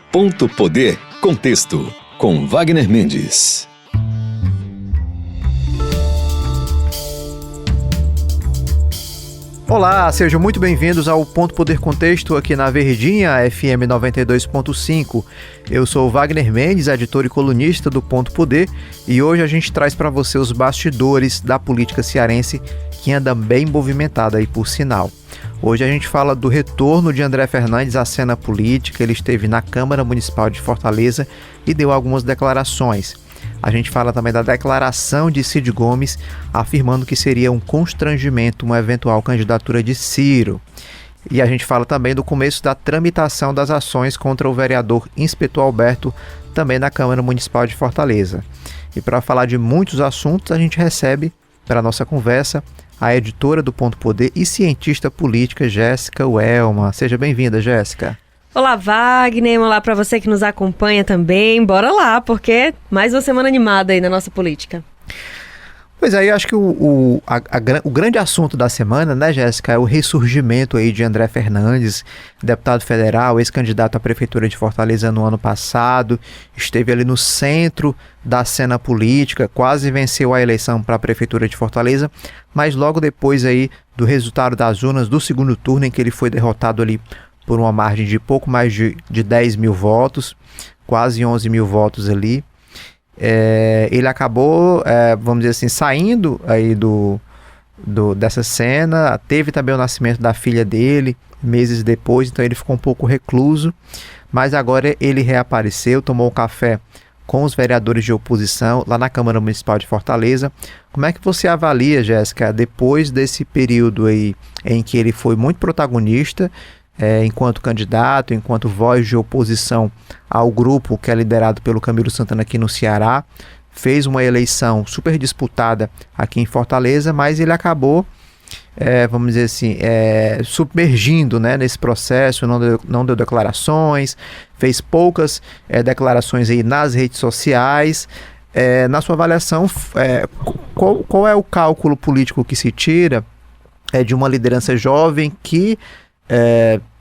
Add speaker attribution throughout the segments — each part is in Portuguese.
Speaker 1: Ponto Poder Contexto, com Wagner Mendes.
Speaker 2: Olá, sejam muito bem-vindos ao Ponto Poder Contexto aqui na Verdinha, FM 92.5. Eu sou o Wagner Mendes, editor e colunista do Ponto Poder, e hoje a gente traz para você os bastidores da política cearense, que anda bem movimentada aí, por sinal. Hoje a gente fala do retorno de André Fernandes à cena política. Ele esteve na Câmara Municipal de Fortaleza e deu algumas declarações. A gente fala também da declaração de Cid Gomes, afirmando que seria um constrangimento uma eventual candidatura de Ciro. E a gente fala também do começo da tramitação das ações contra o vereador Inspetor Alberto, também na Câmara Municipal de Fortaleza. E para falar de muitos assuntos, a gente recebe para a nossa conversa a editora do Ponto Poder e cientista política Jéssica Welma. Seja bem-vinda, Jéssica.
Speaker 3: Olá, Wagner. Olá para você que nos acompanha também. Bora lá, porque mais uma semana animada aí na nossa política.
Speaker 2: Pois aí, eu acho que o grande assunto da semana, né, Jéssica, é o ressurgimento aí de André Fernandes, deputado federal, ex-candidato à Prefeitura de Fortaleza no ano passado, esteve ali no centro da cena política, quase venceu a eleição para a Prefeitura de Fortaleza, mas logo depois aí do resultado das urnas do segundo turno, em que ele foi derrotado ali por uma margem de pouco mais de 10 mil votos, quase 11 mil votos ali. Ele acabou, vamos dizer assim, saindo aí dessa cena. Teve também o nascimento da filha dele, meses depois, então ele ficou um pouco recluso, mas agora ele reapareceu, tomou um café com os vereadores de oposição lá na Câmara Municipal de Fortaleza. Como é que você avalia, Jéssica, depois desse período aí em que ele foi muito protagonista, enquanto candidato, enquanto voz de oposição ao grupo que é liderado pelo Camilo Santana aqui no Ceará, fez uma eleição super disputada aqui em Fortaleza, mas ele acabou, vamos dizer assim, submergindo, né, nesse processo, não deu declarações, fez poucas declarações aí nas redes sociais. Na sua avaliação, qual é o cálculo político que se tira de uma liderança jovem que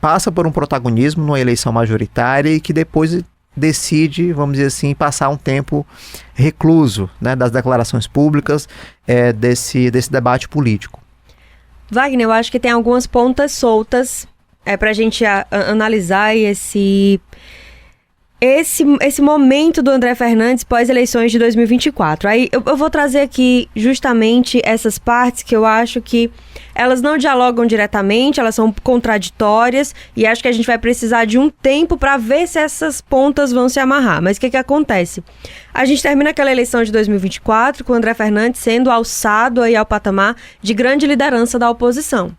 Speaker 2: passa por um protagonismo numa eleição majoritária e que depois decide, vamos dizer assim, passar um tempo recluso, né, das declarações públicas, desse debate político?
Speaker 3: Wagner, eu acho que tem algumas pontas soltas para a gente analisar esse momento do André Fernandes pós-eleições de 2024. Aí eu vou trazer aqui justamente essas partes que eu acho que elas não dialogam diretamente, elas são contraditórias e acho que a gente vai precisar de um tempo para ver se essas pontas vão se amarrar. Mas o que acontece? A gente termina aquela eleição de 2024 com o André Fernandes sendo alçado aí ao patamar de grande liderança da oposição.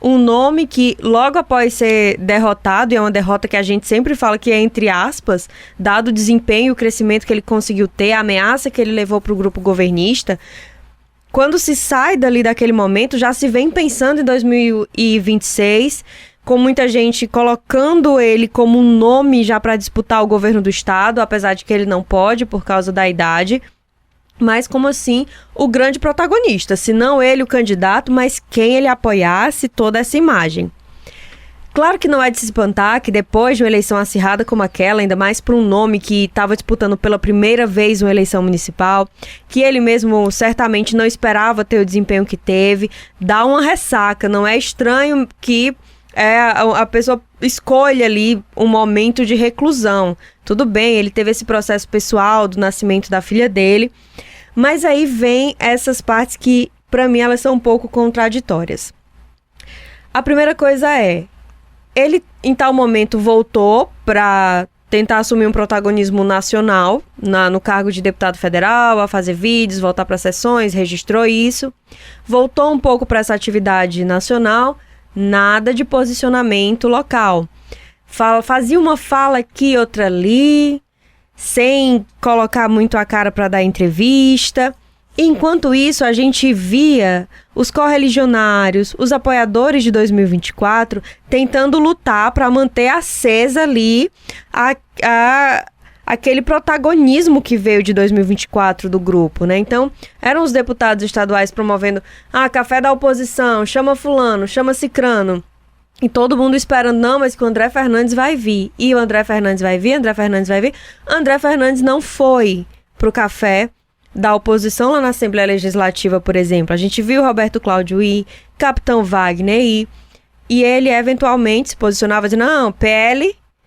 Speaker 3: Um nome que, logo após ser derrotado, e é uma derrota que a gente sempre fala que é entre aspas, dado o desempenho e o crescimento que ele conseguiu ter, a ameaça que ele levou para o grupo governista, quando se sai daquele momento, já se vem pensando em 2026, com muita gente colocando ele como um nome já para disputar o governo do estado, apesar de que ele não pode por causa da idade. Mas como assim o grande protagonista? Se não ele o candidato, mas quem ele apoiasse, toda essa imagem. Claro que não é de se espantar que depois de uma eleição acirrada como aquela, ainda mais para um nome que estava disputando pela primeira vez uma eleição municipal, que ele mesmo certamente não esperava ter o desempenho que teve, dá uma ressaca. Não é estranho que a pessoa escolha ali um momento de reclusão. Tudo bem, ele teve esse processo pessoal do nascimento da filha dele, mas aí vem essas partes que, para mim, elas são um pouco contraditórias. A primeira coisa ele, em tal momento, voltou para tentar assumir um protagonismo nacional no cargo de deputado federal, a fazer vídeos, voltar para sessões, registrou isso. Voltou um pouco para essa atividade nacional, nada de posicionamento local. Fazia uma fala aqui, outra ali, sem colocar muito a cara para dar entrevista. Enquanto isso, a gente via os correligionários, os apoiadores de 2024, tentando lutar para manter acesa ali aquele protagonismo que veio de 2024 do grupo, né? Então, eram os deputados estaduais promovendo café da oposição, chama fulano, chama cicrano. E todo mundo esperando, não, mas que o André Fernandes vai vir. E o André Fernandes vai vir, André Fernandes vai vir. André Fernandes não foi pro café da oposição lá na Assembleia Legislativa, por exemplo. A gente viu o Roberto Cláudio ir, Capitão Wagner ir, e ele eventualmente se posicionava dizendo, não, PL